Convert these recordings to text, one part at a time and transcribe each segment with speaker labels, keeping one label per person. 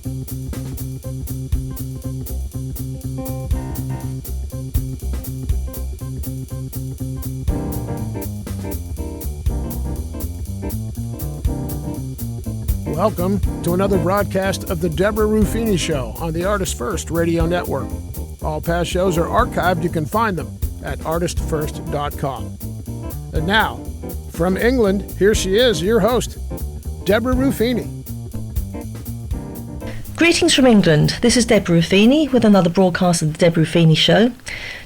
Speaker 1: Welcome to another broadcast of the Deborah Ruffini Show on the Artist First Radio Network. All past shows are archived. You can find them at artistfirst.com. And now, from England, here she is, your host, Deborah Ruffini.
Speaker 2: Greetings from England. This is Deborah Ruffini with another broadcast of the Deborah Ruffini Show.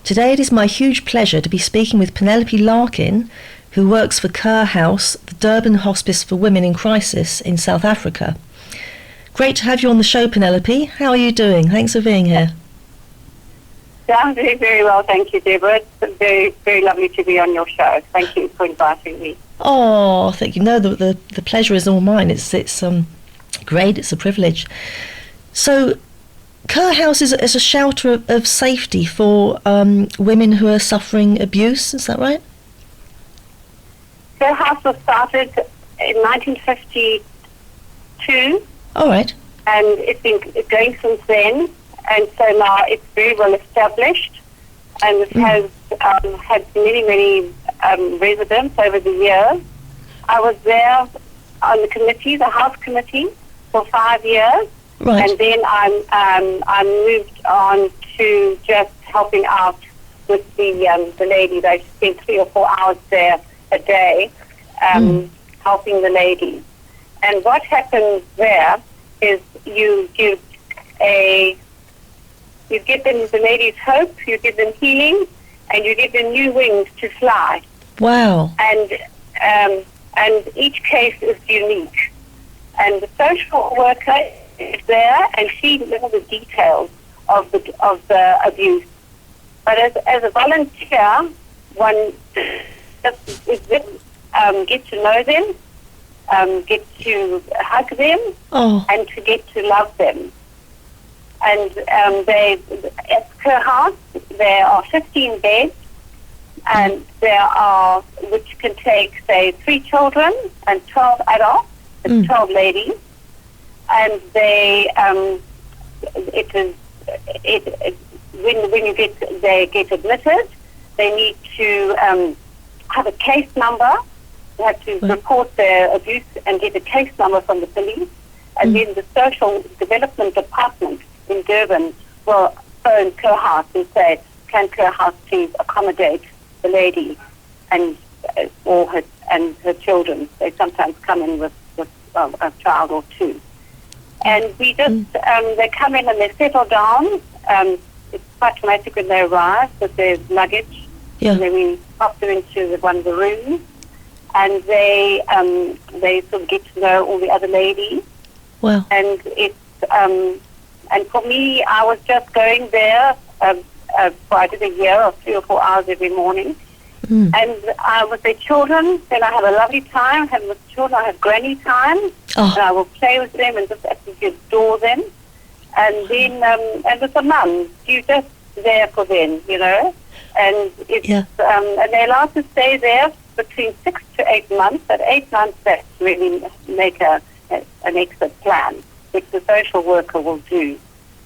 Speaker 2: Today it is my huge pleasure to be speaking with Penelope Larkin, who works for Kerr House, the Durban Hospice for Women in Crisis in South Africa. Great to have you on the show, Penelope. How are you doing? Thanks for being here.
Speaker 3: Yeah, I'm doing very well, thank you, Deborah. It's very, very lovely to be on your show. Thank you for inviting me.
Speaker 2: Oh, thank you. No, the pleasure is all mine. It's great. It's a privilege. So, Kerr House is a shelter of safety for women who are suffering abuse. Is that right?
Speaker 3: Kerr House was started in 1952.
Speaker 2: All right.
Speaker 3: And it's been going since then. And so now it's very well established. And it has had many residents over the years. I was there on the committee, the House Committee, for 5 years.
Speaker 2: Right.
Speaker 3: And then I moved on to just helping out with the ladies. I spent 3 or 4 hours there a day helping the ladies. And what happens there is you give the ladies hope, you give them healing, and you give them new wings to fly.
Speaker 2: Wow.
Speaker 3: And each case is unique. And the social worker is there, and she knows the details of the abuse. But as a volunteer, one get to know them, get to hug them, and to get to love them. And at Kerr House, there are 15 beds, and which can take, say, 3 children and 12 adults, and 12 ladies. And they, when they get admitted, they need to have a case number. They have to report their abuse and get a case number from the police. And then the social development department in Durban will phone Kerr House and say, can Kerr House please accommodate the lady and her children? They sometimes come in with a child or 2. And we just, they come in and they settle down. It's quite traumatic when they arrive with their luggage.
Speaker 2: Yeah.
Speaker 3: And then we pop them into one of the rooms. And they sort of get to know all the other ladies.
Speaker 2: Wow.
Speaker 3: And it's, and for me, I was just going there for I did a year of 3 or 4 hours every morning. And with their children, then I have a lovely time. And with children, I have granny time. And I will play with them and just absolutely adore them. And then, and with the mums, you're just there for them, you know. And it's, and they allow to stay there between 6 to 8 months. At 8 months, that's really make an exit plan, which the social worker will do.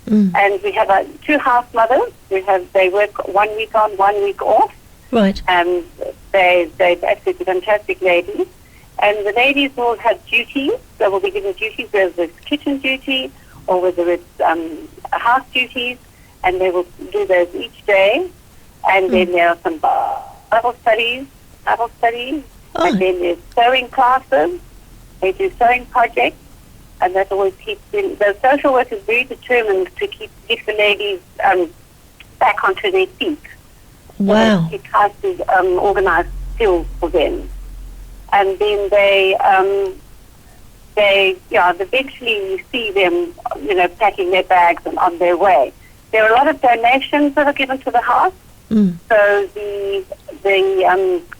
Speaker 3: And we have 2 house mothers. They work 1 week on, 1 week off.
Speaker 2: Right.
Speaker 3: And they're absolutely fantastic ladies. And the ladies will have duties. They will be given duties, whether it's kitchen duty or whether it's house duties, and they will do those each day. And then there are some Bible studies, and then there's sewing classes. They do sewing projects, and that always keeps them. The social work is very determined to get the ladies back onto their feet.
Speaker 2: Wow.
Speaker 3: So it tries to organize skills for them. And then they eventually you see them, you know, packing their bags and on their way. There are a lot of donations that are given to the house. So the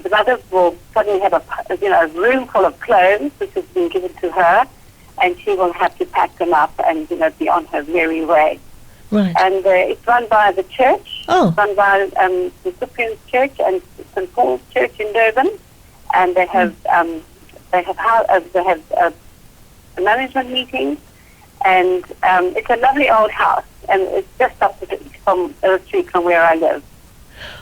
Speaker 3: mother will suddenly have a room full of clothes which has been given to her, and she will have to pack them up and be on her merry way.
Speaker 2: Right.
Speaker 3: And it's run by the church.
Speaker 2: Oh.
Speaker 3: Run by the Cyprian's Church and St. Paul's Church in Durban, and they have management meetings, And it's a lovely old house, and it's just up from the street from where I live.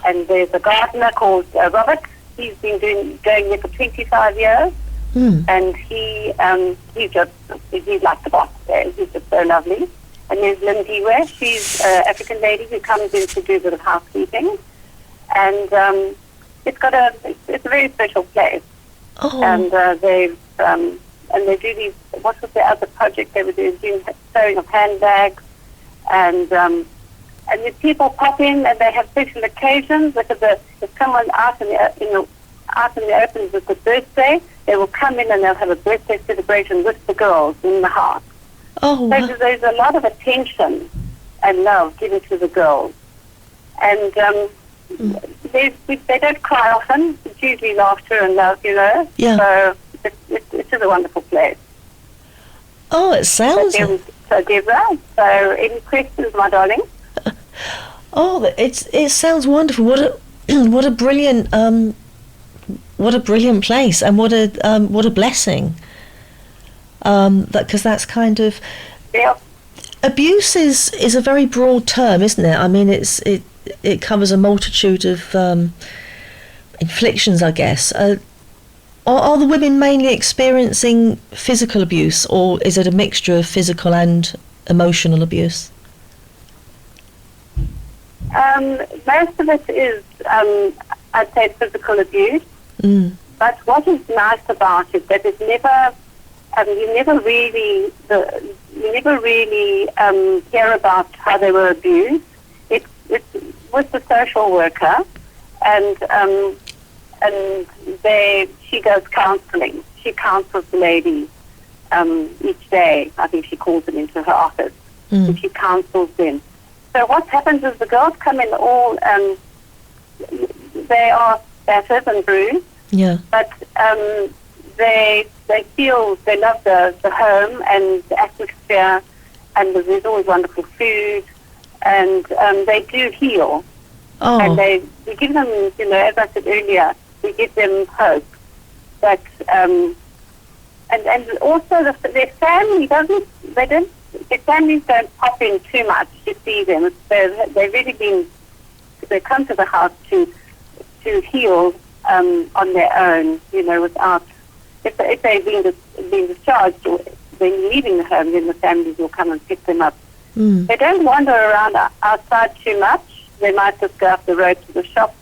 Speaker 3: And there's a gardener called Robert. He's been going there for 25 years, and he's like the boss there. He's just so lovely. And there's Lindy West. She's an African lady who comes in to do a bit of housekeeping, and it's a very special place.
Speaker 2: Oh.
Speaker 3: And they do these. What was the other project they were doing? Sewing of handbags, and the people pop in and they have special occasions. If someone out in the open with a birthday, they will come in and they'll have a birthday celebration with the girls in the house.
Speaker 2: Oh, wow.
Speaker 3: So there's a lot of attention and love given to the girls, and they don't cry often. It's usually laughter and love,
Speaker 2: Yeah.
Speaker 3: So it's just a wonderful place.
Speaker 2: Oh, it sounds.
Speaker 3: So Deborah, so any questions, my darling?
Speaker 2: Oh, it sounds wonderful. What a brilliant place, and what a blessing. Because that's kind of,
Speaker 3: Yeah.
Speaker 2: abuse is a very broad term, isn't it? I mean, it covers a multitude of inflictions, I guess. Are the women mainly experiencing physical abuse, or is it a mixture of physical and emotional abuse?
Speaker 3: Most of it is, I'd say, physical abuse. But what is nice about it that it never, you never really hear about how they were abused. It's with the social worker, and she does counselling. She counsels the ladies each day. I think she calls them into her office, and she counsels them. So what happens is the girls come in all, they are battered and bruised.
Speaker 2: Yeah.
Speaker 3: But they feel they love the home and the atmosphere, and there's always wonderful food, and they do heal.
Speaker 2: Oh.
Speaker 3: And we give them, as I said earlier, we give them hope. But and also their family their families don't pop in too much to see them. They've really they come to the house to heal on their own, without, if they've been discharged or they're leaving the home, then the families will come and pick them up. They don't wander around outside too much. They might just go up the road to the shop,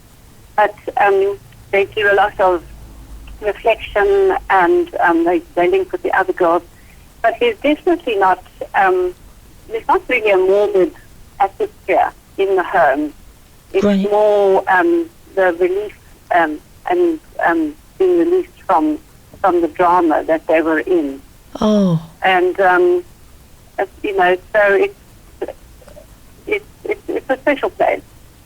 Speaker 3: but they do a lot of reflection, and they link with the other girls. But there's definitely not, there's not really a morbid atmosphere in the home. It's
Speaker 2: Right.
Speaker 3: more the relief and being released from the drama that they were in.
Speaker 2: Oh.
Speaker 3: And so it's a special place.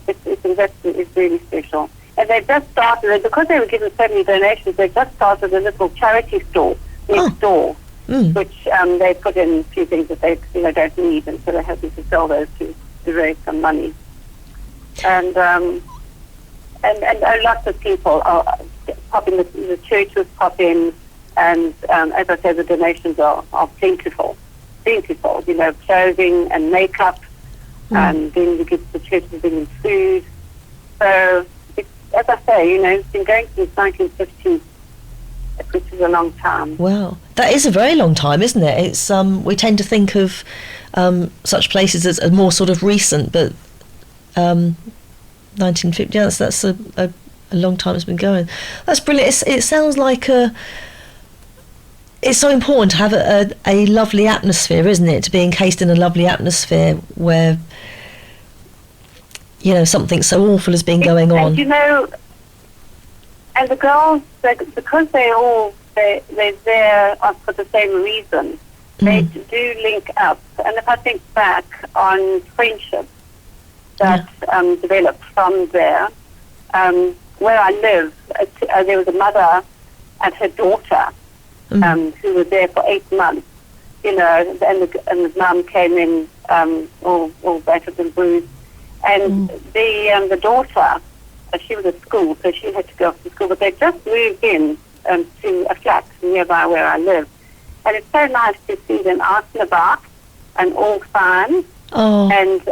Speaker 3: It's really special. And they've just started, because they were given so many donations, they've just started a little charity store next door, which they put in a few things that they don't need, and so they're hoping to sell those to raise some money. And lots of people are popping. The churches pop in, and as I said, the donations are plentiful. Clothing and makeup, and then we give the churches bringing food. So, as I say, it's been going since 1950, which is a long time.
Speaker 2: Wow, that is a very long time, isn't it? It's we tend to think of such places as more sort of recent, but 1950. Yes, that's a long time it's been going. That's brilliant. It sounds like it's so important to have a lovely atmosphere, isn't it? To be encased in a lovely atmosphere where something so awful has been going on.
Speaker 3: And and the girls, because they're there for the same reason, they do link up. And if I think back on friendships that developed from there, where I live, there was a mother and her daughter who were there for 8 months, and the mum came in all battered and bruised. And the daughter, she was at school, so she had to go off to school, but they just moved in to a flat nearby where I live. And it's so nice to see them out and about, and all fine.
Speaker 2: Oh.
Speaker 3: And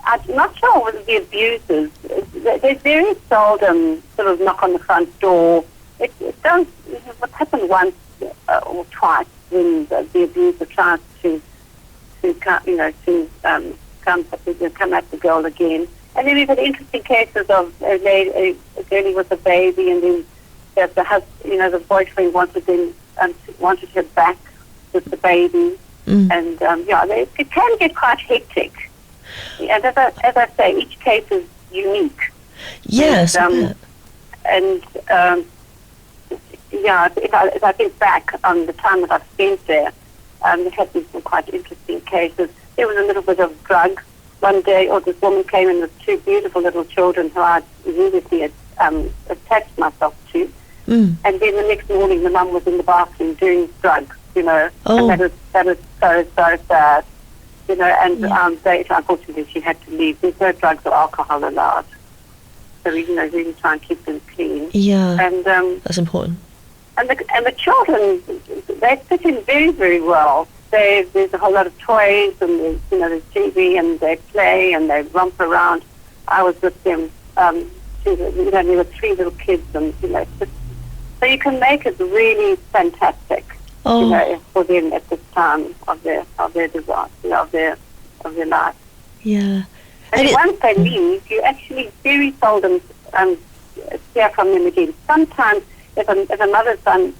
Speaker 3: I'm not sure whether the abusers, they very seldom sort of knock on the front door. It does, what happened once or twice when the abuser tries to come at the girl again. And then we've had interesting cases of a girlie with a baby, and then the boyfriend wanted her back with the baby. And it can get quite hectic. And as I say, each case is unique.
Speaker 2: Yes.
Speaker 3: If I think back on the time that I've spent there, there have been some quite interesting cases. There was a little bit of drugs one day, or this woman came in with two beautiful little children who I immediately attached myself to. And then the next morning, the mum was in the bathroom doing drugs,
Speaker 2: Oh.
Speaker 3: and that was so sad, and unfortunately she had to leave. There's no drugs or alcohol allowed. So we, really try and keep them clean.
Speaker 2: Yeah,
Speaker 3: and
Speaker 2: that's important.
Speaker 3: And the children, they fit in very, very well. There's a whole lot of toys, and there's TV, and they play and they romp around. I was with them. There were three little kids, and so you can make it really fantastic. For them at this time of their disaster, of their life.
Speaker 2: Yeah.
Speaker 3: And once they leave, you actually very seldom hear from them again. Sometimes, if a mother's son,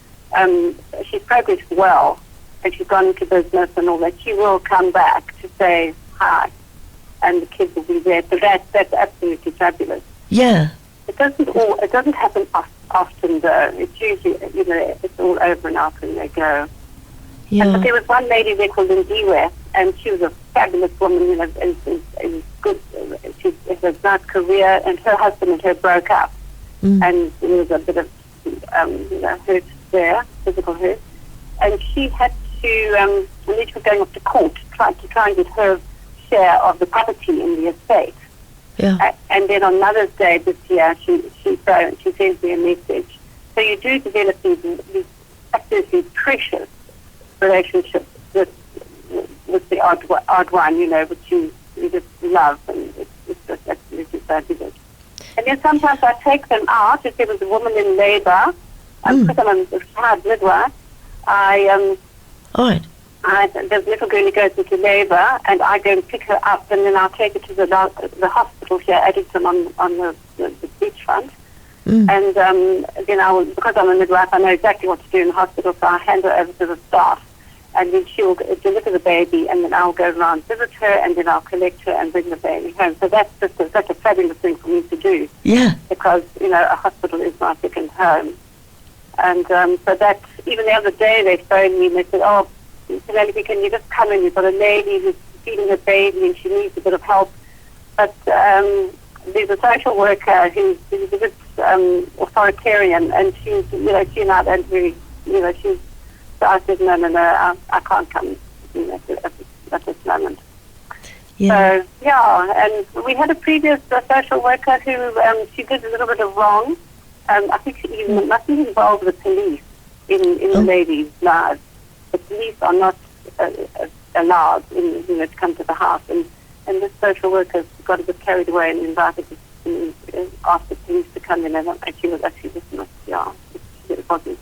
Speaker 3: she's progressed well, and she's gone into business and all that, she will come back to say hi, and the kids will be there. So that's absolutely fabulous.
Speaker 2: Yeah.
Speaker 3: It doesn't happen often though. It's usually, it's all over and out when they go.
Speaker 2: Yeah.
Speaker 3: But there was one lady there called Lindiwe, and she was a fabulous woman, and good. She had a nice career, and her husband and her broke up, and there was a bit of hurt there, physical hurt, and she had to. And then she was going off to court to try and get her share of the property in the estate.
Speaker 2: Yeah.
Speaker 3: And then on Mother's Day this year, she sends me a message. So you do develop these absolutely precious relationships with the odd one, which you just love, and it's just absolutely fabulous. And then sometimes I take them out. If there was a woman in labour, because I'm a retired midwife, the little girl goes into labour, and I go and pick her up, and then I'll take her to the hospital here, Addington, on the beachfront. And then I will, because I'm a midwife, I know exactly what to do in the hospital, so I hand her over to the staff, and then she will deliver the baby, and then I'll go around, visit her, and then I'll collect her and bring the baby home. So that's just such a fabulous thing for me to do.
Speaker 2: Yeah.
Speaker 3: Because, a hospital is my second home. And so that, even the other day, they phoned me and they said, "Oh, Penelope, can you just come in? We've got a lady who's feeding her baby and she needs a bit of help." But there's a social worker who's a bit authoritarian, and she and I don't really, so I said, no, I can't come at this moment.
Speaker 2: Yeah.
Speaker 3: So, and we had a previous social worker who, she did a little bit of wrong. I think she even mustn't involve the police in the lady's lives. The police are not allowed to come to the house, and this social worker got a bit carried away and invited asked the police to come in, and she was actually dismissed. Yeah, it wasn't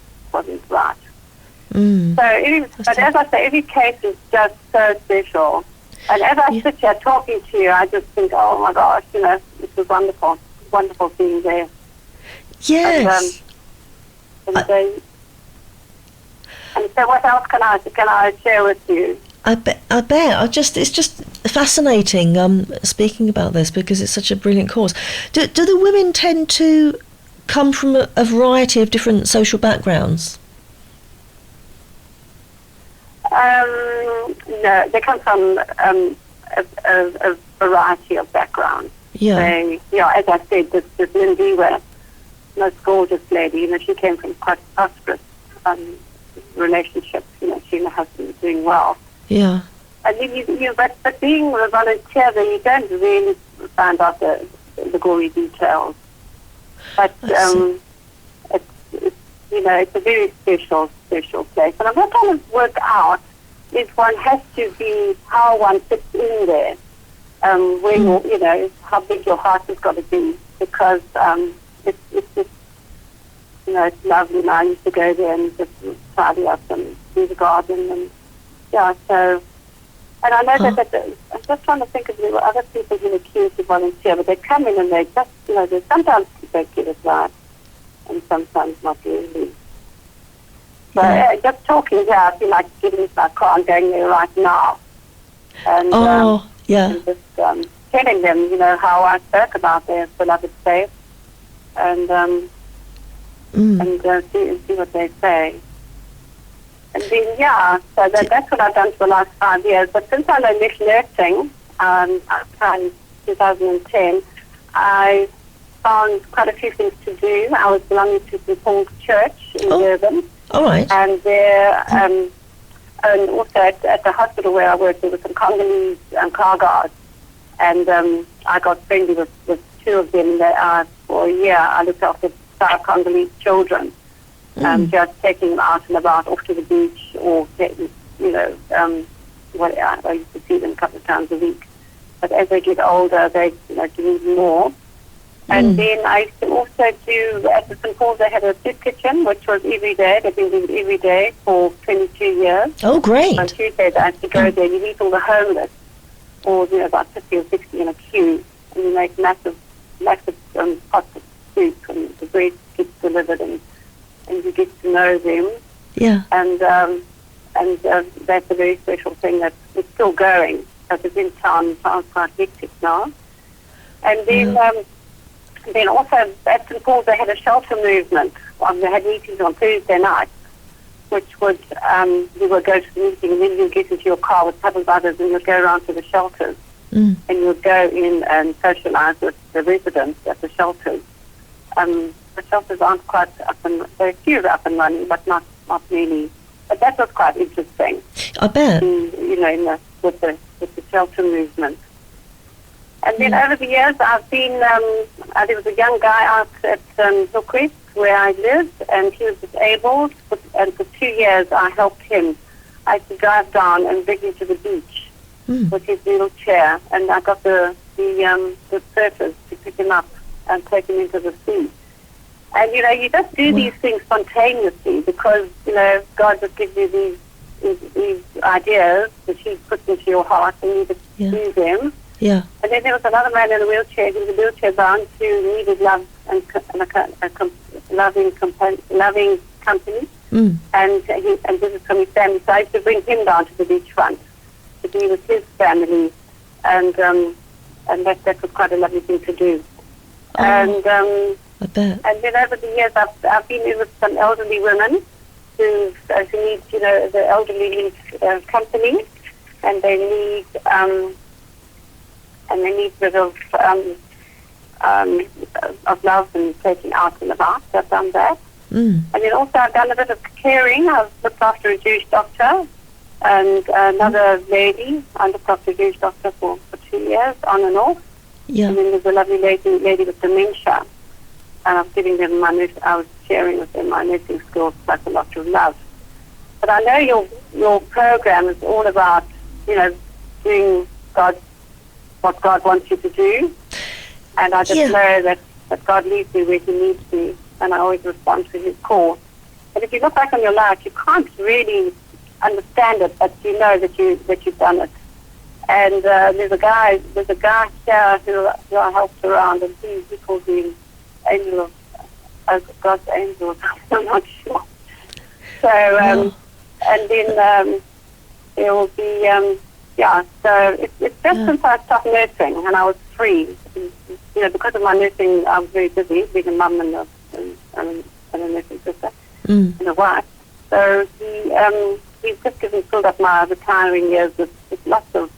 Speaker 3: right. But as I say, every case is just so special. And as I sit here talking to you, I just think, oh my gosh, this was wonderful, wonderful being there.
Speaker 2: Yes.
Speaker 3: And so what else can I share with you?
Speaker 2: I bet. It's just fascinating speaking about this, because it's such a brilliant cause. Do the women tend to come from a variety of different social backgrounds?
Speaker 3: No, they come from a variety of backgrounds.
Speaker 2: Yeah.
Speaker 3: As I said, this Lindiwe, most gorgeous lady, she came from quite a prosperous relationship. She and her husband were doing well.
Speaker 2: Yeah.
Speaker 3: And but being a volunteer, then you don't really find out the gory details. But it's a very special place. And I'm not trying to work out is one has to be how one fits in there. Where you know, how big your heart has got to be, because it's just, you know, it's lovely. And I used to go there and just tidy up and do the garden, and yeah. So, and I know that I'm just trying to think of there were other people who were keen to volunteer, but they come in and they just, you know, they sometimes they get it right, and sometimes not really. So just talking here, I feel like getting into my car and going there right now. And, and just telling them, you know, how I spoke about their beloved faith, and see what they say. And then, so that's what I've done for the last 5 years. But since I left nursing in 2010, I found quite a few things to do. I was belonging to the Paul's Church in Durban.
Speaker 2: All right.
Speaker 3: And there, and also at the hospital where I worked, there were some Congolese car guards. And I got friendly with two of them. For a year, I looked after 5 Congolese children, just taking them out and about, off to the beach, or, you know, I used to see them a couple of times a week. But as they get older, they, you know, need more. And then I used to also do, at the St. Paul's, they had a soup kitchen, which was every day. They've been doing it every day for 22 years.
Speaker 2: Oh, great.
Speaker 3: On Tuesdays, I had to go there. You meet all the homeless, or, you know, about 50 or 60 in a queue, and you make massive pots of soup, and the bread gets delivered, and you get to know them.
Speaker 2: Yeah.
Speaker 3: And that's a very special thing that is still going. Because it's in town. Town's quite hectic now. And then also at St. Paul's they had a shelter movement. They had meetings on Thursday night, which would you would go to the meeting and then you'd get into your car with a couple of others and you'd go around to the shelters and you'd go in and socialise with the residents at the shelters. The shelters aren't quite up and there are a few up and running, but not really. But that was quite interesting.
Speaker 2: I bet.
Speaker 3: You know, with the shelter movement. And then over the years, I've been, there was a young guy out at Hillcrest where I lived, and he was disabled, and for 2 years I helped him. I had to drive down and bring him to the beach with his wheelchair, and I got the surfers to pick him up and take him into the sea. And, you know, you just do these things spontaneously because, you know, God just gives you these ideas that he puts into your heart and you just do them.
Speaker 2: Yeah.
Speaker 3: And then there was another man in a wheelchair. He was a wheelchair bound who needed love and loving company. And this is from his family. So I used to bring him down to the beachfront to be with his family, and that was quite a lovely thing to do.
Speaker 2: I bet.
Speaker 3: And then over the years, I've been in with some elderly women who need, you know, the elderly need company, and they need a bit of love and taking out and about. So I've done that. And then also I've done a bit of caring. I've looked after a Jewish doctor and another lady. I looked after a Jewish doctor for 2 years, on and off.
Speaker 2: Yeah.
Speaker 3: And then there's a lovely lady with dementia. And I was giving them I was sharing with them my nursing skills, plus a lot of love. But I know your program is all about, you know, doing what God wants you to do. And I just know that God leads me where he needs me, and I always respond to his call. And if you look back on your life, you can't really understand it, but you know that you've done it. And there's a guy here who I helped around, and he calls me angel of God's angel. I'm not sure. So and then there will be so it's just since I stopped nursing and I was free. You know, because of my nursing, I was very busy being a mum and a nursing sister and a wife. So he's just filled up my retiring years with lots of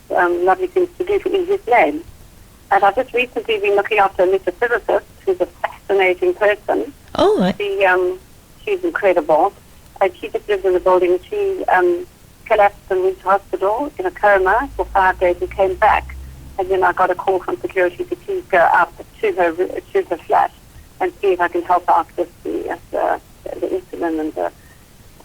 Speaker 3: lovely things to do in his name. And I've just recently been looking after a metaphysicist who's a fascinating person.
Speaker 2: Oh, right.
Speaker 3: She's incredible. And she just lives in the building. She collapsed and went to hospital in a coma for 5 days and came back. And then I got a call from security to please go up to her flat and see if I can help out with the insulin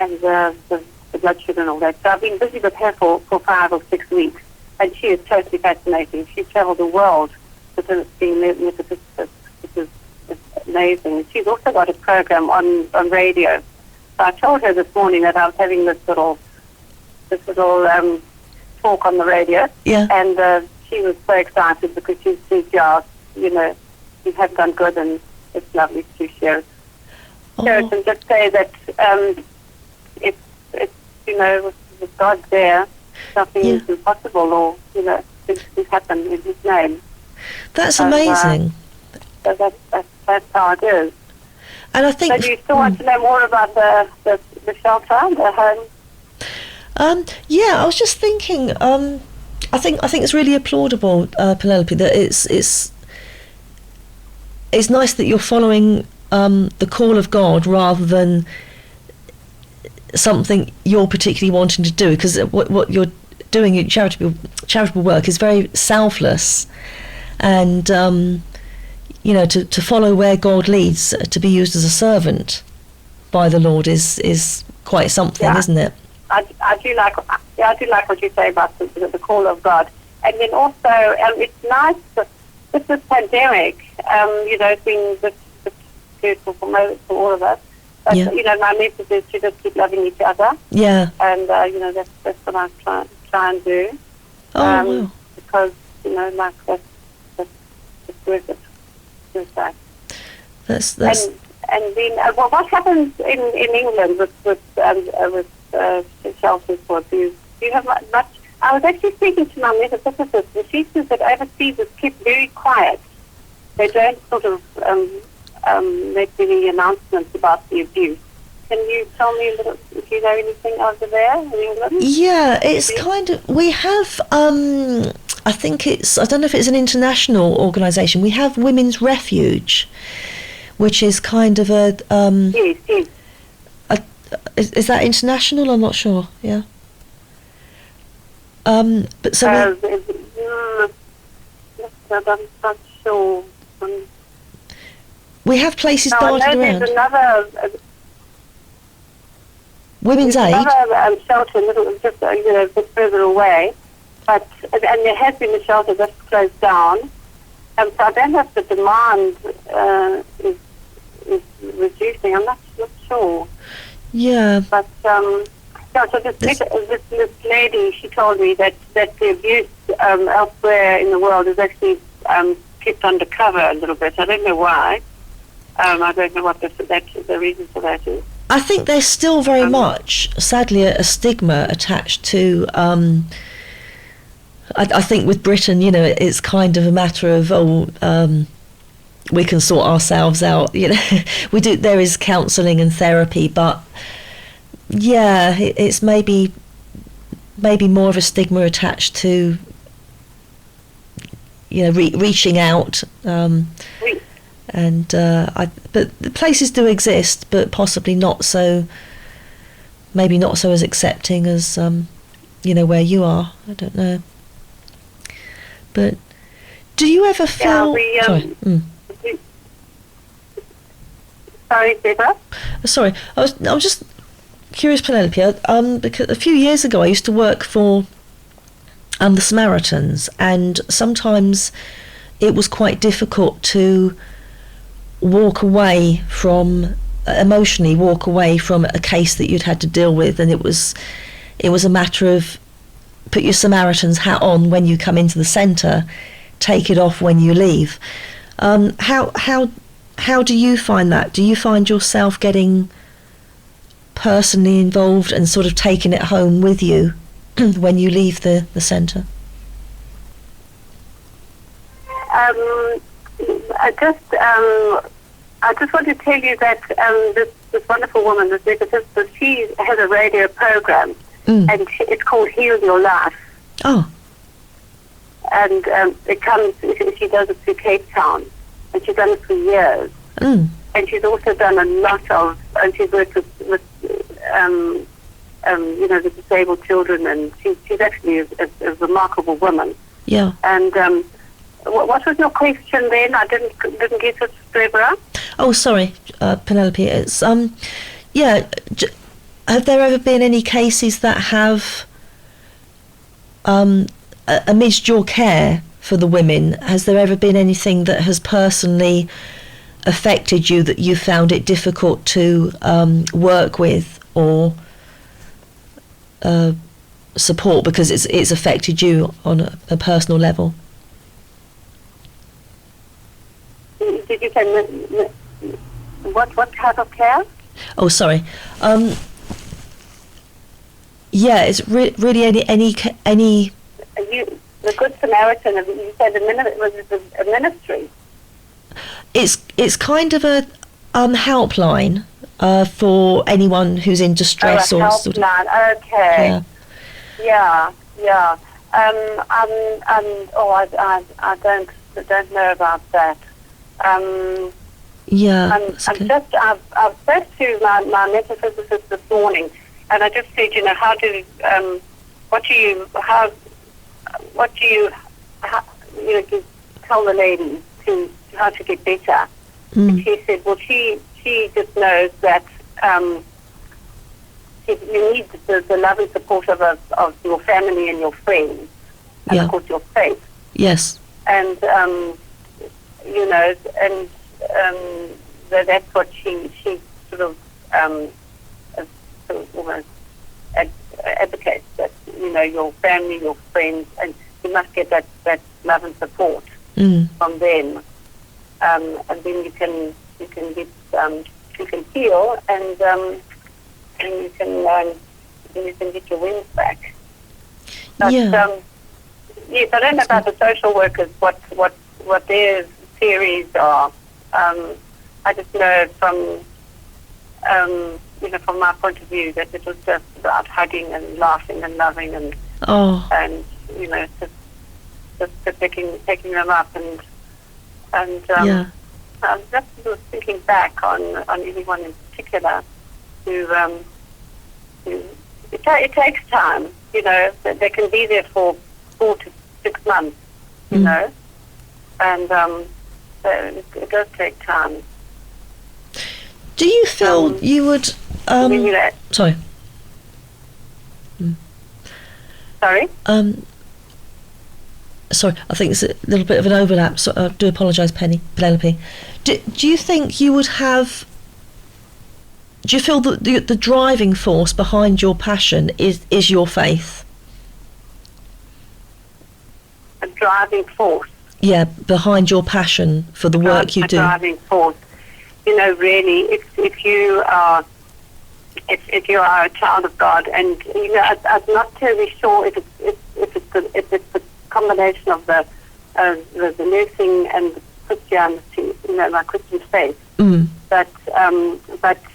Speaker 3: and the the blood sugar and all that. So I've been busy with her for 5 or 6 weeks, and she is totally fascinating. She's travelled the world with being with the which is amazing. She's also got a program on radio. So I told her this morning that I was having this little talk on the radio, and she was so excited because she said, "Yeah, you know, you have done good, and it's lovely to share it." And just say that it's you know, with God there, nothing is impossible, or you know, things happen in His name.
Speaker 2: That's amazing.
Speaker 3: So that's how it is.
Speaker 2: And I think.
Speaker 3: So do you still want to know more about the shelter, the home?
Speaker 2: Yeah, I was just thinking. I think it's really applaudable, Penelope, that it's nice that you're following the call of God rather than something you're particularly wanting to do, because what you're doing in charitable work is very selfless, and you know, to follow where God leads, to be used as a servant by the Lord is quite something, isn't it?
Speaker 3: I do like what you say about the call of God, and then also it's nice with this pandemic. You know, it's been this beautiful for all of us. But you know, my message is to just keep loving each other. Yeah. And you know, that's what I try and do.
Speaker 2: Wow.
Speaker 3: Because you know, like that's worth it.
Speaker 2: That's
Speaker 3: and then well, what happens in England with shelters for abuse? Do you have much? I was actually speaking to my metaphysicist, and she says that overseas it's kept very quiet. They don't sort of make any announcements about the abuse. Can you tell me a little, if you know anything over there in England?
Speaker 2: Yeah, it's kind of, we have, I think I don't know if it's an international organisation. We have Women's Refuge, which is kind of a...
Speaker 3: yes.
Speaker 2: Is that international? I'm not sure, yeah. But so
Speaker 3: I'm not sure.
Speaker 2: We have places dotted around.
Speaker 3: There's another...
Speaker 2: Women's Aid?
Speaker 3: Another shelter just a bit further away, and there has been a shelter that's closed down, so I don't know if the demand is reducing. I'm not sure.
Speaker 2: Yeah.
Speaker 3: But so this lady, she told me that the abuse elsewhere in the world is actually kept undercover a little bit. I don't know why. I don't know what the reason for that is.
Speaker 2: I think there's still very much, sadly, a stigma attached to. I think with Britain, you know, it's kind of a matter of we can sort ourselves out. You know, we do. There is counselling and therapy, but yeah, it's maybe more of a stigma attached to, you know, reaching out. And but the places do exist, but possibly not so. Maybe not so as accepting as you know, where you are. I don't know. But do you ever feel?
Speaker 3: Sorry, Deborah?
Speaker 2: Sorry, I was just curious, Penelope. Because a few years ago I used to work for the Samaritans, and sometimes it was quite difficult to emotionally walk away from a case that you'd had to deal with, and it was a matter of put your Samaritan's hat on when you come into the centre, take it off when you leave. How do you find that? Do you find yourself getting personally involved and sort of taking it home with you when you leave the centre?
Speaker 3: I just want to tell you that this wonderful woman, this metaphysicist, she has a radio program, and it's called Heal Your Life.
Speaker 2: Oh.
Speaker 3: And she does it through Cape Town, and she's done it for years. And she's also done a lot of, and she's worked with you know, the disabled children, and she's actually a remarkable woman.
Speaker 2: Yeah.
Speaker 3: And what was your question then? I didn't get it, Deborah.
Speaker 2: Oh, sorry, Penelope. It's have there ever been any cases that have, amidst your care for the women, has there ever been anything that has personally affected you that you found it difficult to work with or support because it's affected you on a personal level?
Speaker 3: Did you say what type of care?
Speaker 2: Oh, sorry. Yeah, it's really any.
Speaker 3: The Good Samaritan. You said was a ministry.
Speaker 2: It's kind of a helpline for anyone who's in distress
Speaker 3: or
Speaker 2: helpline.
Speaker 3: Sort of, okay. Yeah. I don't know about that.
Speaker 2: Yeah.
Speaker 3: I've spoke to my metaphysicist this morning, and I just said, what do you tell the lady how to get better? And she said, well, she just knows that you need the love and support of your family and your friends, and of course your faith.
Speaker 2: Yes.
Speaker 3: And that's what she sort of almost advocates, that your family, your friends, and you must get that love and support from them, and then you can heal, and you can get your wings back. But, yes, I don't know about the social workers what their theories are. I just know from my point of view that it was just about hugging and laughing and loving and just picking them up and I'm just sort of thinking back on anyone in particular who it takes time. They can be there for 4 to 6 months. And so it does take time.
Speaker 2: Do you feel you would? Sorry.
Speaker 3: Sorry.
Speaker 2: Sorry, I think it's a little bit of an overlap. So I do apologise, Penelope. Do you think you would have? Do you feel that the driving force behind your passion is your faith?
Speaker 3: A driving force.
Speaker 2: Yeah, behind your passion for the work you do.
Speaker 3: A driving force. Really, if you are a child of God, and I'm not terribly sure if it's the combination of the nursing and the Christianity, my Christian faith. But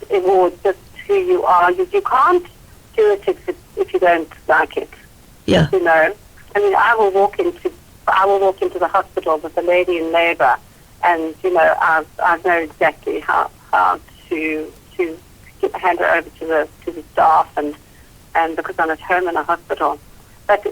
Speaker 3: it was just who you are. You can't do it if you don't like it.
Speaker 2: Yeah.
Speaker 3: I will walk into the hospital with a lady in labour, and I know exactly how to hand her over to the staff, and because I'm at home in a hospital. But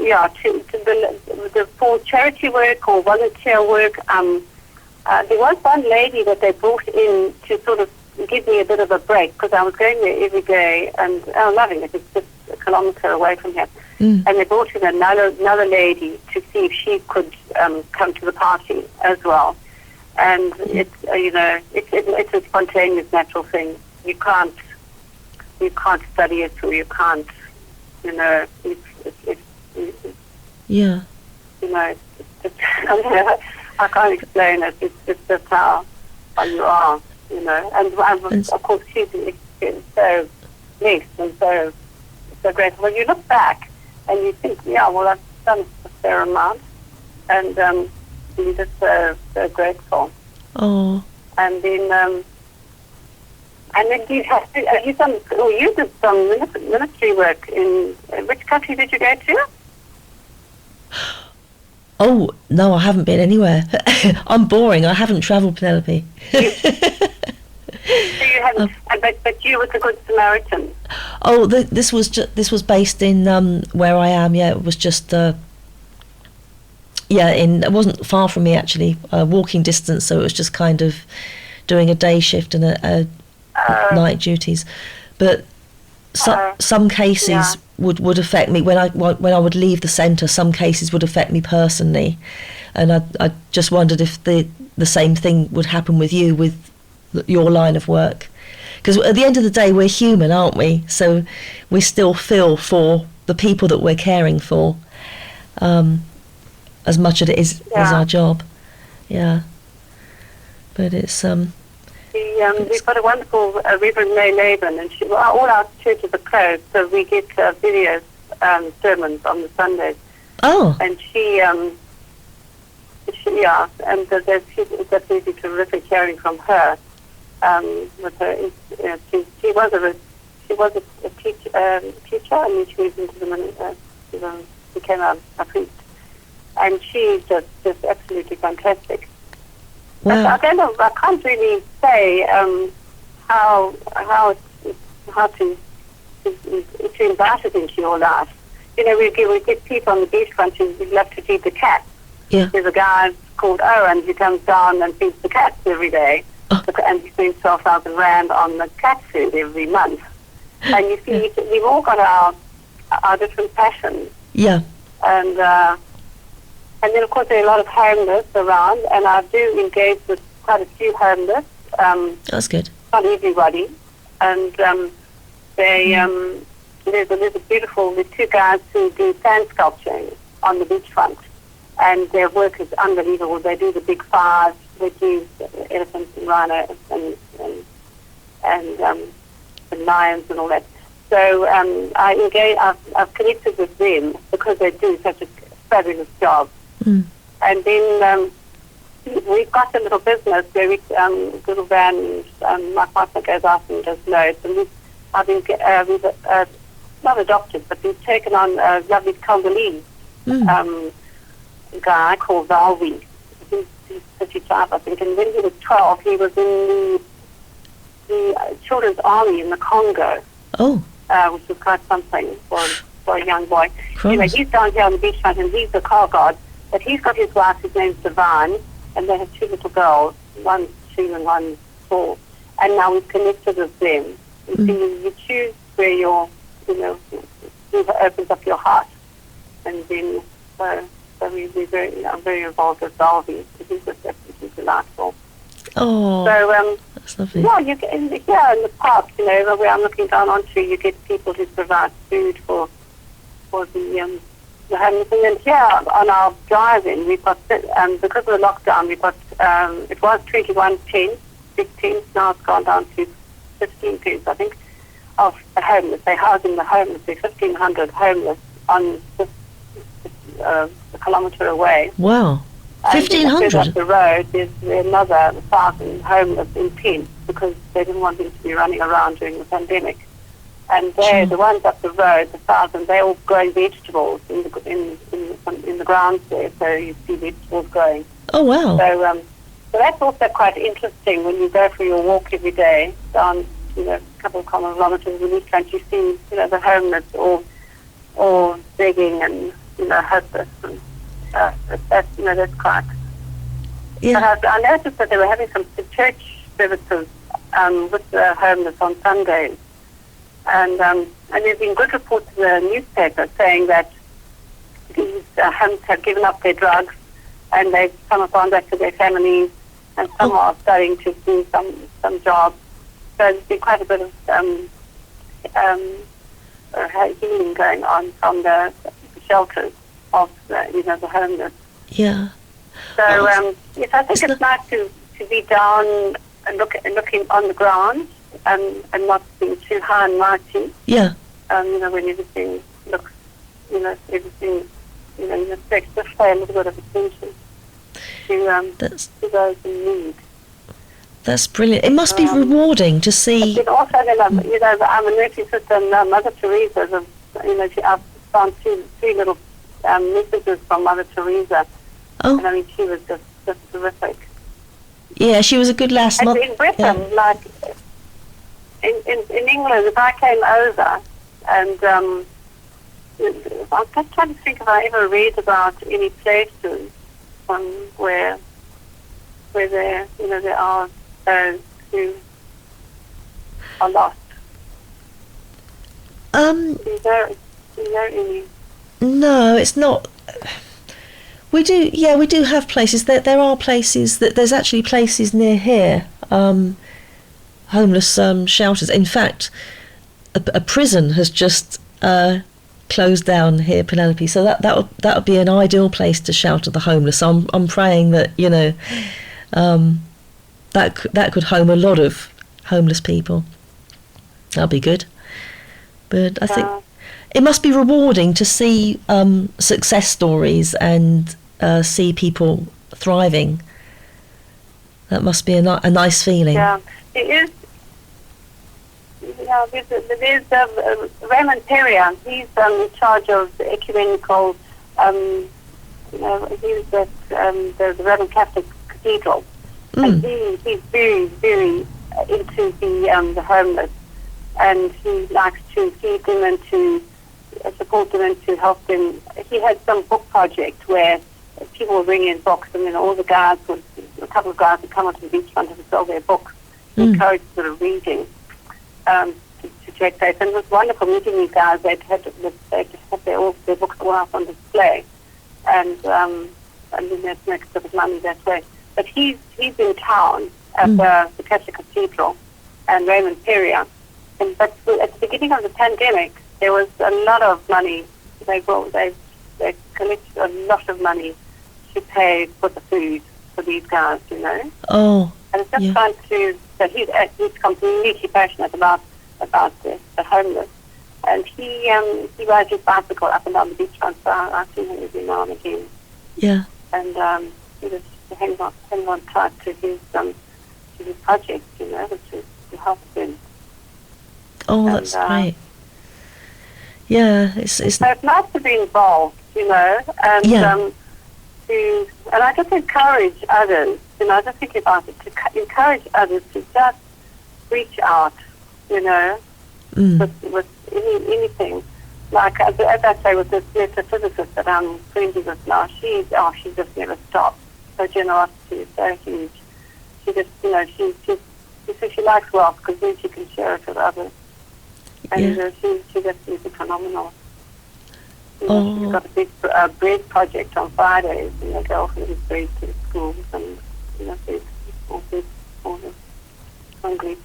Speaker 3: for charity work or volunteer work, there was one lady that they brought in to sort of give me a bit of a break, because I was going there every day and loving it. It's just a kilometre away from here. And they brought in another lady to see if she could come to the party as well. And it's a spontaneous, natural thing. You can't study it, or you can't,
Speaker 2: yeah.
Speaker 3: It's just, I can't explain it. It's just how you are, And of course, she's so blessed and so grateful. When you look back and you think, I've done a fair amount, and you're just so grateful.
Speaker 2: Oh.
Speaker 3: And then you did some ministry work in which country did you go to?
Speaker 2: Oh, no, I haven't been anywhere. I'm boring. I haven't travelled, Penelope.
Speaker 3: So you haven't, but you were the Good Samaritan.
Speaker 2: Oh, this was based in where I am. Yeah, it was just it wasn't far from me actually, walking distance. So it was just kind of doing a day shift and a night duties. But some cases would affect me when I would leave the centre. Some cases would affect me personally, and I just wondered if the same thing would happen with you with your line of work, because at the end of the day we're human, aren't we? So we still feel for the people that we're caring for, as much as it is our job. Yeah, but it's
Speaker 3: we've got a wonderful Reverend May Laban, and all our churches are closed, so we get video sermons on the Sundays.
Speaker 2: Oh.
Speaker 3: And she's absolutely terrific hearing from her. With her, she was a teacher, and then she moved into became a priest, and she's just absolutely fantastic.
Speaker 2: Wow.
Speaker 3: I don't know. I can't really say how to invite it into your life. You know, we get people on the beachfront who love to feed the cats.
Speaker 2: Yeah.
Speaker 3: There's a guy called Owen who comes down and feeds the cats every day, and he spends 12,000 rand on the cat food every month. And you see, we've all got our different passions.
Speaker 2: Yeah.
Speaker 3: And then, of course, there are a lot of homeless around, and I do engage with quite a few homeless.
Speaker 2: That's good.
Speaker 3: Not everybody. And there's two guys who do sand sculpturing on the beachfront, and their work is unbelievable. They do the big fives, they do elephants and rhinos and lions and all that. So I've connected with them because they do such a fabulous job.
Speaker 2: Mm.
Speaker 3: And then we've got a little business where we little van. My partner goes out and does loads, and we've not adopted, but we've taken on a lovely Congolese guy called Valvi. He's 35, I think, and when he was 12, he was in the Children's Army in the Congo.
Speaker 2: Oh.
Speaker 3: Which was quite something for a young boy.
Speaker 2: Promise.
Speaker 3: Anyway, he's down here on the beachfront, and he's the car guard. But he's got his wife, whose name's Divine, and they have two little girls, one 2 and one 4. And now we've connected with them. You see, you choose where who opens up your heart. And then, I'm very involved with Valvi, because he's just absolutely delightful.
Speaker 2: Oh,
Speaker 3: so,
Speaker 2: that's lovely.
Speaker 3: Yeah, you get in the park, where I'm looking down onto, you get people who provide food for the homeless. And then here on our drive-in, we've got, because of the lockdown, we've got, it was 21 tents, big tents, now it's gone down to 15 tents, I think, of the homeless. They're housing the homeless. There's 1,500 homeless on just a kilometre away.
Speaker 2: Wow. 1,500?
Speaker 3: Up the road, there's another 1,000 homeless in tents because they didn't want them to be running around during the pandemic. And they're the ones up the road, the 1,000, they're all growing vegetables in the grounds there, so you see vegetables growing.
Speaker 2: Oh, wow.
Speaker 3: So that's also quite interesting when you go for your walk every day down, a couple of kilometres in each country, you see, the homeless all begging and, hopeless. And that's quite...
Speaker 2: Yeah.
Speaker 3: But I noticed that they were having some church services with the homeless on Sundays. And there's been good reports in the newspaper saying that these homeless have given up their drugs and they've come upon back to their families, and some are starting to do some jobs. So there's been quite a bit of healing going on from the shelters of the homeless.
Speaker 2: Yeah.
Speaker 3: So yes, I think it's nice to be down and looking on the ground and not being too high and mighty.
Speaker 2: Yeah.
Speaker 3: When everything looks, everything, you expect to pay a little bit of attention to those in need.
Speaker 2: That's brilliant. It must be rewarding to see.
Speaker 3: But also, I'm a nursing sister, and Mother Teresa. I've found three little messages from Mother Teresa.
Speaker 2: Oh.
Speaker 3: And I mean, she was just terrific.
Speaker 2: Yeah, she was a good lass.
Speaker 3: And in Britain, like in England, if I came over, and I'm just trying to think if I ever read about any places where there are those who are lost. Do you know any?
Speaker 2: No, it's not. We do have places. There are places there's actually places near here, homeless shelters. In fact, a prison has just closed down here, Penelope. So that would be an ideal place to shelter the homeless. I'm praying that that could home a lot of homeless people. That'll be good. But I think it must be rewarding to see success stories and see people thriving. That must be a nice feeling.
Speaker 3: Yeah, it is. Yeah, there's Raymond Perrier. He's in charge of the ecumenical. He's at the Roman Catholic Cathedral, and he's very, very into the homeless, and he likes to feed them and to support them and to help them. He had some book project where people would bring in books, and then a couple of guys would come onto the beachfront and sell their books, encourage sort of reading to take place. And it was wonderful meeting these guys. They'd had their books all out on display, and then they'd make a bit of money that way. But he's in town at the Catholic Cathedral, and Raymond Perrier. But at the beginning of the pandemic, there was a lot of money. They collected a lot of money to pay for the food for these guys,
Speaker 2: Oh.
Speaker 3: And it's just trying to. So he's completely passionate about the homeless, and he rides his bicycle up and down the beachfront. So I see him every now and again.
Speaker 2: Yeah.
Speaker 3: And he just hangs on tight to his project, which is to help them.
Speaker 2: Oh, that's great. Yeah, it's
Speaker 3: so it's nice to be involved, and and I just encourage others, just thinking about it, to encourage others to just reach out, with anything. Like, as I say, with this metaphysicist that I'm friendly with now, she just never stops. Her generosity is so huge. She just, she says she likes wealth because then she can share it with others. And she just is phenomenal. She's got a big bread project on Fridays, and they go off and give bread to the schools, and feed all the hungry.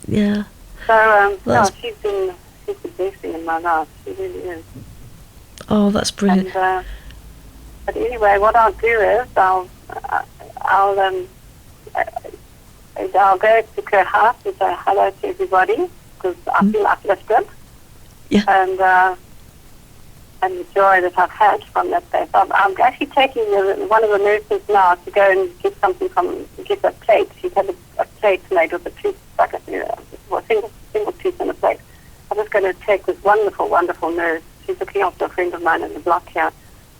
Speaker 2: Yeah.
Speaker 3: So she's the best thing in my life. She really is.
Speaker 2: Oh, that's brilliant.
Speaker 3: And, but anyway, what I'll do is I'll go to Kerr House and say hello to everybody, because I feel uplifted.
Speaker 2: Yeah.
Speaker 3: And the joy that I've had from that place. I'm actually taking one of the nurses now to go and get something get a plate. She's had a plate made with a tooth, like a single tooth and a plate. I'm just going to take this wonderful, wonderful nurse. She's looking after a friend of mine in the block here.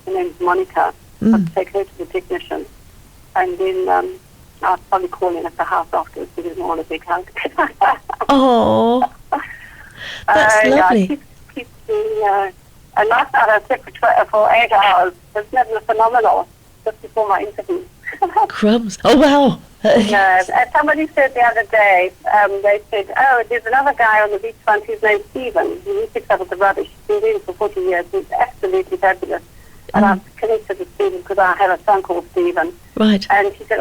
Speaker 3: Her name's Monica. I'll take her to the technician. And then I'll probably call in at the house afterwards to give them all a big hug.
Speaker 2: Oh, that's lovely.
Speaker 3: Keeps me, and last night I slept for 8 hours. It's never phenomenal, just before my interview.
Speaker 2: Crumbs. Oh, wow.
Speaker 3: As somebody said the other day, they said, there's another guy on the beachfront, his name's Stephen. He picks up the rubbish. He's been doing it for 40 years. He's absolutely fabulous. And I've connected with Stephen because I have a son called Stephen.
Speaker 2: Right.
Speaker 3: And he said,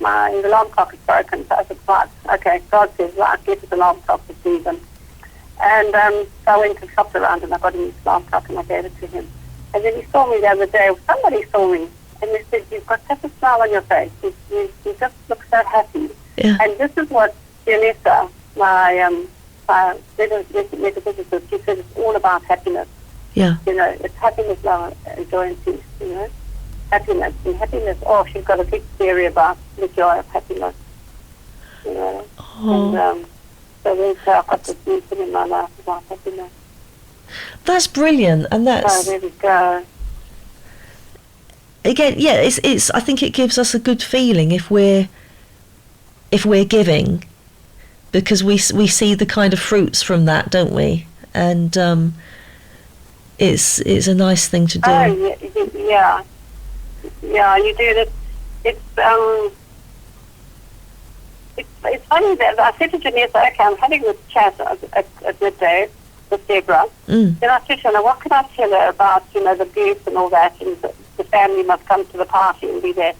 Speaker 3: my alarm clock is broken. So I said, right, okay. God says, right, get his alarm clock for Stephen. And so I went and shopped around and I got him his alarm clock and I gave it to him. And then he saw me the other day. Somebody saw me and they said, you've got such a smile on your face. You just look so happy.
Speaker 2: Yeah.
Speaker 3: And this is what Janessa, my metaphysicist, she said it's all about happiness.
Speaker 2: Yeah.
Speaker 3: It's happiness, love, and joy and peace, Happiness. And happiness, she's got a big theory about the joy of happiness,
Speaker 2: Oh.
Speaker 3: And so there's I've got this new thing in my life about happiness.
Speaker 2: That's brilliant, and that's...
Speaker 3: So there we go.
Speaker 2: Again, yeah, it's. I think it gives us a good feeling if we're giving, because we see the kind of fruits from that, don't we? And it's a nice thing to do.
Speaker 3: Oh yeah, you do that. It's it's funny that I said to Janessa, okay, I'm having this chat at midday with Deborah. Then I said to her, what can I tell her about, the abuse and all that, and the family must come to the party and be there.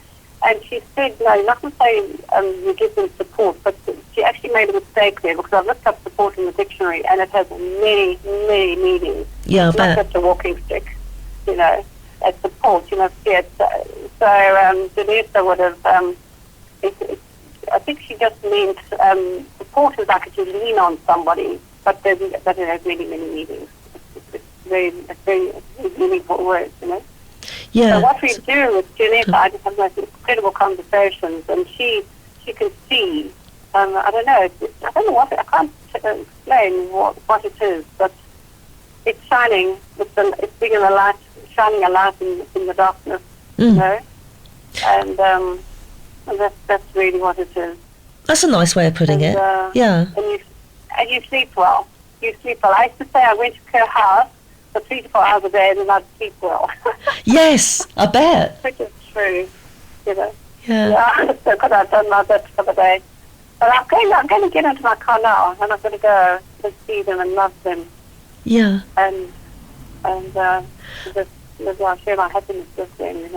Speaker 3: And she said, no, you're not going to say you give them support, but she actually made a mistake there because I've looked up support in the dictionary and it has many, many meanings.
Speaker 2: Yeah,
Speaker 3: it's not just a walking stick, as support, you must get. So Janessa would have, I think she just meant support is like if you lean on somebody, but it has many, many meanings. It's very meaningful words,
Speaker 2: Yeah.
Speaker 3: So what we do with Janessa, I just have those incredible conversations, and she can see. I don't know. I don't know what. I can't explain what it is, but it's shining. It's bringing a light, shining a light in the darkness, and that's really what it is.
Speaker 2: That's a nice way of putting it. Yeah.
Speaker 3: And you sleep well. You sleep well. I used to say I went to Kerr House for 3 to 4 hours a day and then I'd sleep well.
Speaker 2: Yes, I bet.
Speaker 3: Which is true,
Speaker 2: Yeah.
Speaker 3: Yeah, so because I've done my bit for the day. But I'm going to get into my car now and I'm going to go and see them and love them.
Speaker 2: Yeah.
Speaker 3: And just share my happiness with them,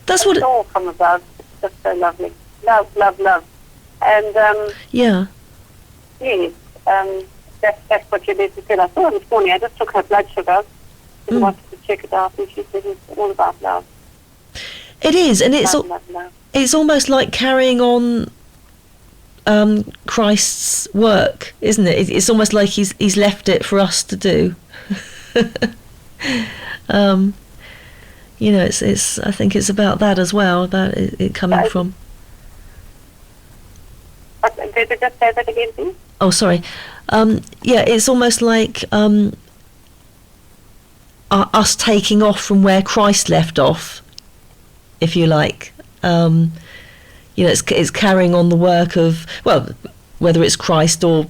Speaker 2: That's what
Speaker 3: it's all from above. It's just so lovely. Love, love, love. And
Speaker 2: yeah.
Speaker 3: yes, that's what you need to feel. I saw her this morning. I just took her blood sugar and wanted to check it out, and she said it's all about love.
Speaker 2: It is, and it's
Speaker 3: love.
Speaker 2: It's almost like carrying on Christ's work, isn't it? It's almost like he's left it for us to do. It's I think it's about that as well, about it coming from.
Speaker 3: Did you just say that again, please?
Speaker 2: Oh, sorry. It's almost like us taking off from where Christ left off, if you like. It's carrying on the work of, well, whether it's Christ or,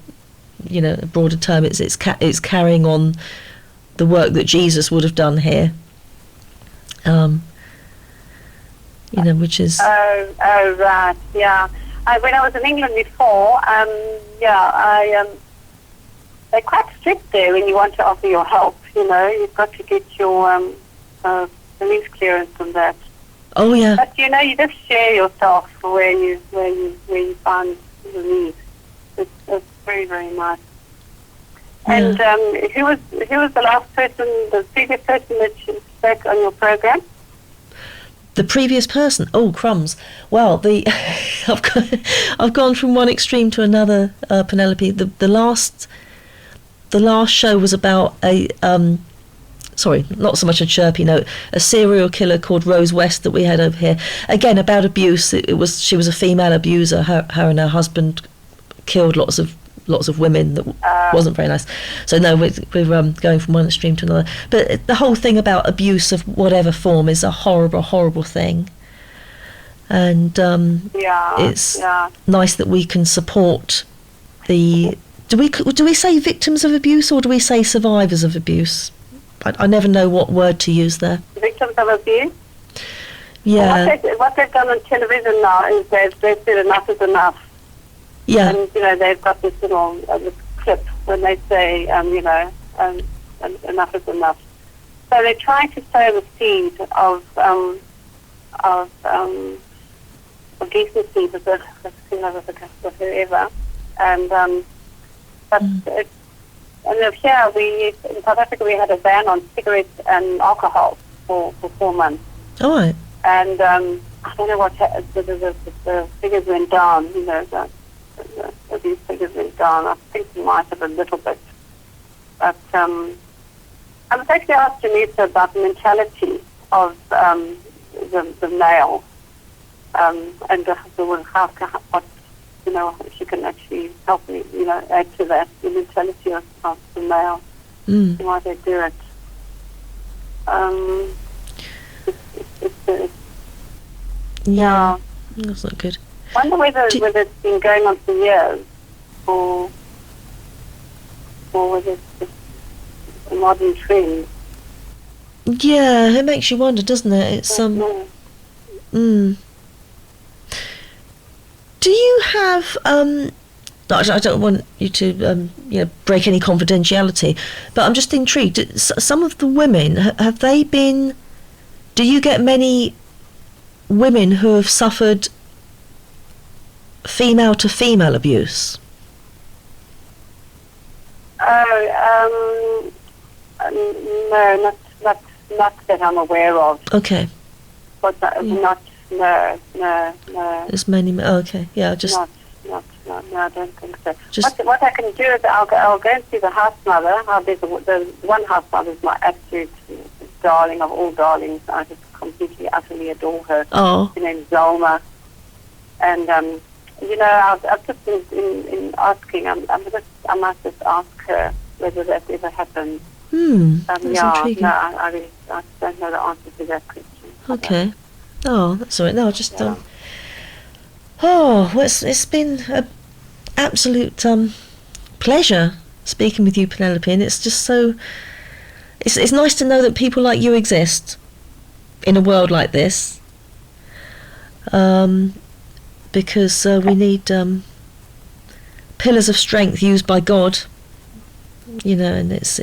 Speaker 2: a broader term, it's carrying on the work that Jesus would have done here. Which is.
Speaker 3: Oh, right, yeah. When I was in England before, they're quite strict there when you want to offer your help. You've got to get your police clearance and that.
Speaker 2: Oh yeah.
Speaker 3: But you just share yourself where you find the need. It's very, very nice.
Speaker 2: Yeah.
Speaker 3: And who was the last person, the previous person that you spoke on your program?
Speaker 2: The previous person? Oh, crumbs. Well, I've gone from one extreme to another, Penelope. The last show was about sorry, not so much a chirpy note, a serial killer called Rose West that we had over here. Again, about abuse. She was a female abuser. Her and her husband killed lots of women. That wasn't very nice. So no, we're going from one extreme to another. But the whole thing about abuse of whatever form is a horrible, horrible thing. And it's nice that we can support the. Do we say victims of abuse or do we say survivors of abuse? I never know what word to use there.
Speaker 3: Victims of abuse?
Speaker 2: Yeah.
Speaker 3: What they've done on television now is they've said enough is enough.
Speaker 2: Yeah.
Speaker 3: And they've got this little this clip when they say enough is enough. So they're trying to sow the seed of decency with whoever, and but here in South Africa we had a ban on cigarettes and alcohol for 4 months.
Speaker 2: All right.
Speaker 3: And I don't know what the figures went down. These figures went down. I think we might have a little bit. But I was actually asked Janessa about the mentality of the male and what if she can actually help me, add to that, the mentality of the male, why they do it. Yeah.
Speaker 2: That's not good.
Speaker 3: I wonder whether it's been going on for years or whether it's just a modern trend.
Speaker 2: Yeah, it makes you wonder, doesn't it? It's Do you have? I don't want you to break any confidentiality, but I'm just intrigued. Some of the women, have they been? Do you get many women who have suffered female to female abuse?
Speaker 3: Oh, no, not that I'm aware of.
Speaker 2: Okay.
Speaker 3: But not, no.
Speaker 2: There's many. Okay, yeah, just.
Speaker 3: No, I don't think so. What I can do is I'll go and see the house mother. The one house mother is my absolute darling of all darlings. I just completely, utterly adore her.
Speaker 2: Oh.
Speaker 3: Her name's Zalma. And, I've just in asking, I must just ask her whether that ever happened.
Speaker 2: That's intriguing.
Speaker 3: No, I really don't know the answer to that question.
Speaker 2: Okay. Oh, that's all right. No, just...
Speaker 3: Yeah.
Speaker 2: It's been an absolute pleasure speaking with you, Penelope, and it's just so... It's nice to know that people like you exist in a world like this, because we need pillars of strength used by God, and it's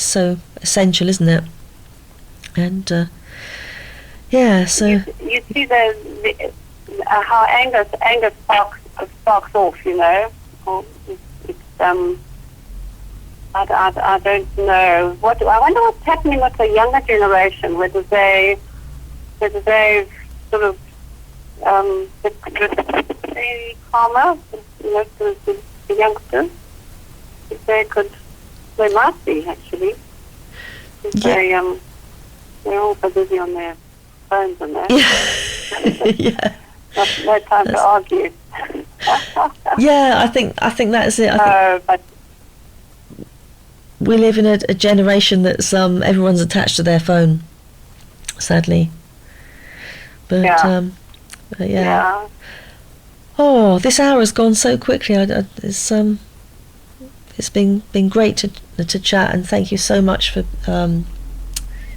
Speaker 2: so essential, isn't it? And so...
Speaker 3: You see how anger sparks off, Or I don't know. I wonder what's happening with the younger generation, whether they've sort of very calmer, the youngsters. If they might be actually.
Speaker 2: Yeah.
Speaker 3: They're all so busy on their phones and that.
Speaker 2: Yeah.
Speaker 3: No time to argue.
Speaker 2: Yeah, I think that's it.
Speaker 3: But
Speaker 2: we live in a generation that's everyone's attached to their phone, sadly. But
Speaker 3: yeah.
Speaker 2: Oh, this hour has gone so quickly. It's been great to chat, and thank you so much for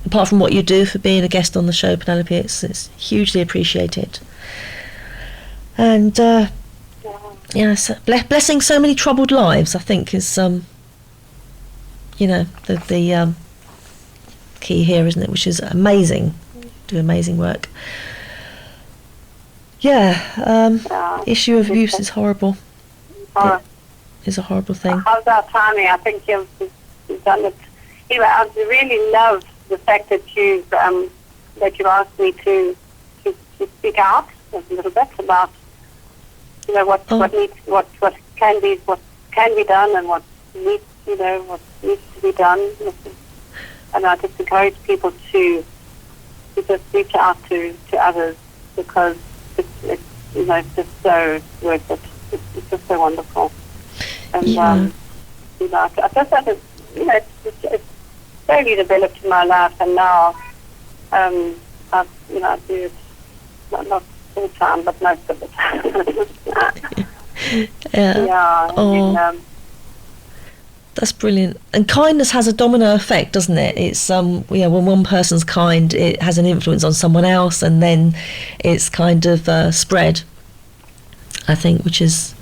Speaker 2: apart from what you do, for being a guest on the show, Penelope. It's hugely appreciated. And blessing so many troubled lives, I think, is the key here, isn't it? Which is amazing. Do amazing work. Issue of abuse is horrible. It is a horrible thing.
Speaker 3: How's our timing? I think you've done it. Anyway, I really love the fact that you've asked me to speak out a little bit about what can be done and what needs to be done. And I just encourage people to just reach out to others, because it's just so worth it. It's just so wonderful. And I just had it's slowly developed in my life, and now I do it not full time, but most of it.
Speaker 2: That's brilliant. And kindness has a domino effect, doesn't it? It's when one person's kind, it has an influence on someone else, and then it's kind of spread, I think, which is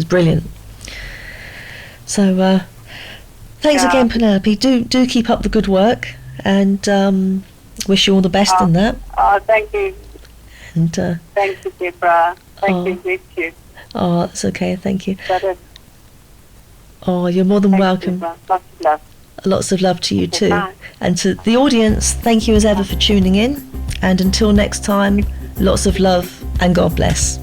Speaker 2: brilliant. So thanks again, Penelope. Do keep up the good work, and wish you all the best in that.
Speaker 3: Oh, thank you.
Speaker 2: And
Speaker 3: thank you, Deborah. Thank you, meet you.
Speaker 2: Oh, that's okay. Thank you.
Speaker 3: That is.
Speaker 2: Oh, you're more than welcome.
Speaker 3: You, lots of love.
Speaker 2: Lots of love to you too.
Speaker 3: Bye.
Speaker 2: And to the audience, thank you as ever for tuning in. And until next time, lots of love and God bless.